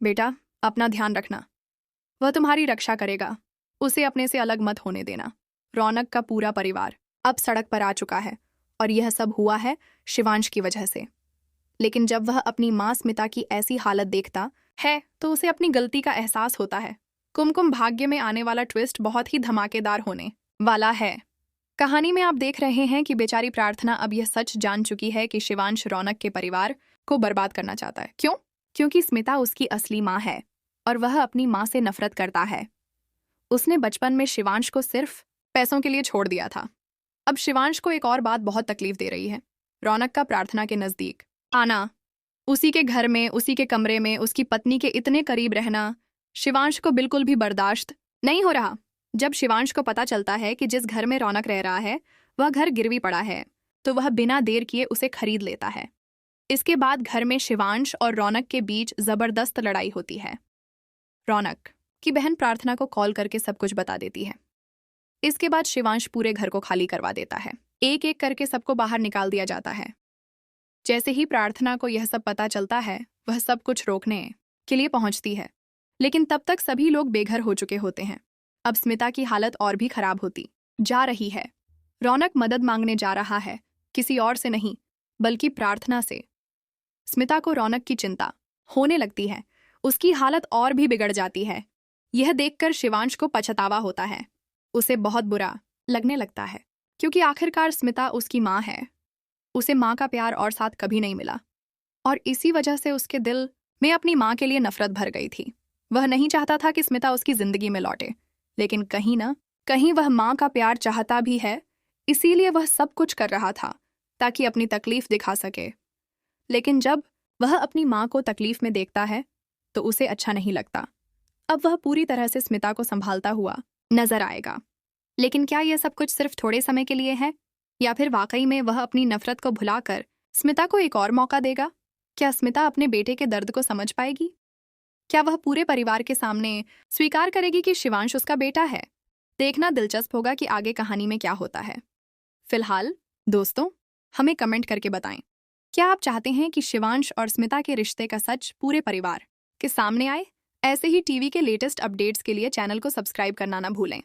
बेटा, अपना ध्यान रखना। वह तुम्हारी रक्षा करेगा। उसे अपने से अलग मत होने देना। रौनक का पूरा परिवार अब सड़क पर आ चुका है और यह सब हुआ है शिवांश की वजह से। लेकिन जब वह अपनी माँ स्मिता की ऐसी हालत देखता है तो उसे अपनी गलती का एहसास होता है। कुमकुम भाग्य में आने वाला ट्विस्ट बहुत ही धमाकेदार होने वाला है। कहानी में आप देख रहे हैं कि बेचारी प्रार्थना अब यह सच जान चुकी है कि शिवांश रौनक के परिवार को बर्बाद करना चाहता है। क्यों? क्योंकि स्मिता उसकी असली माँ है और वह अपनी माँ से नफरत करता है। उसने बचपन में शिवांश को सिर्फ पैसों के लिए छोड़ दिया था। अब शिवांश को एक और बात बहुत तकलीफ दे रही है। रौनक का प्रार्थना के नजदीक आना, उसी के घर में, उसी के कमरे में, उसकी पत्नी के इतने करीब रहना शिवांश को बिल्कुल भी बर्दाश्त नहीं हो रहा। जब शिवांश को पता चलता है कि जिस घर में रौनक रह रहा है वह घर गिरवी पड़ा है तो वह बिना देर किए उसे खरीद लेता है। इसके बाद घर में शिवांश और रौनक के बीच जबरदस्त लड़ाई होती है। रौनक की बहन प्रार्थना को कॉल करके सब कुछ बता देती है। इसके बाद शिवांश पूरे घर को खाली करवा देता है। एक एक करके सबको बाहर निकाल दिया जाता है। जैसे ही प्रार्थना को यह सब पता चलता है वह सब कुछ रोकने के लिए पहुंचती है, लेकिन तब तक सभी लोग बेघर हो चुके होते हैं। अब स्मिता की हालत और भी खराब होती जा रही है। रौनक मदद मांगने जा रहा है, किसी और से नहीं बल्कि प्रार्थना से। स्मिता को रौनक की चिंता होने लगती है। उसकी हालत और भी बिगड़ जाती है। यह देखकर शिवांश को पछतावा होता है। उसे बहुत बुरा लगने लगता है क्योंकि आखिरकार स्मिता उसकी माँ है। उसे माँ का प्यार और साथ कभी नहीं मिला और इसी वजह से उसके दिल में अपनी माँ के लिए नफरत भर गई थी। वह नहीं चाहता था कि स्मिता उसकी जिंदगी में लौटे, लेकिन कहीं ना कहीं वह माँ का प्यार चाहता भी है। इसीलिए वह सब कुछ कर रहा था ताकि अपनी तकलीफ दिखा सके। लेकिन जब वह अपनी माँ को तकलीफ में देखता है तो उसे अच्छा नहीं लगता। अब वह पूरी तरह से स्मिता को संभालता हुआ नजर आएगा। लेकिन क्या यह सब कुछ सिर्फ थोड़े समय के लिए है या फिर वाकई में वह अपनी नफरत को भुलाकर स्मिता को एक और मौका देगा? क्या स्मिता अपने बेटे के दर्द को समझ पाएगी? क्या वह पूरे परिवार के सामने स्वीकार करेगी कि शिवांश उसका बेटा है? देखना दिलचस्प होगा कि आगे कहानी में क्या होता है। फिलहाल दोस्तों, हमें कमेंट करके बताएं, क्या आप चाहते हैं कि शिवांश और स्मिता के रिश्ते का सच पूरे परिवार के सामने आए? ऐसे ही टीवी के लेटेस्ट अपडेट्स के लिए चैनल को सब्सक्राइब करना ना भूलें।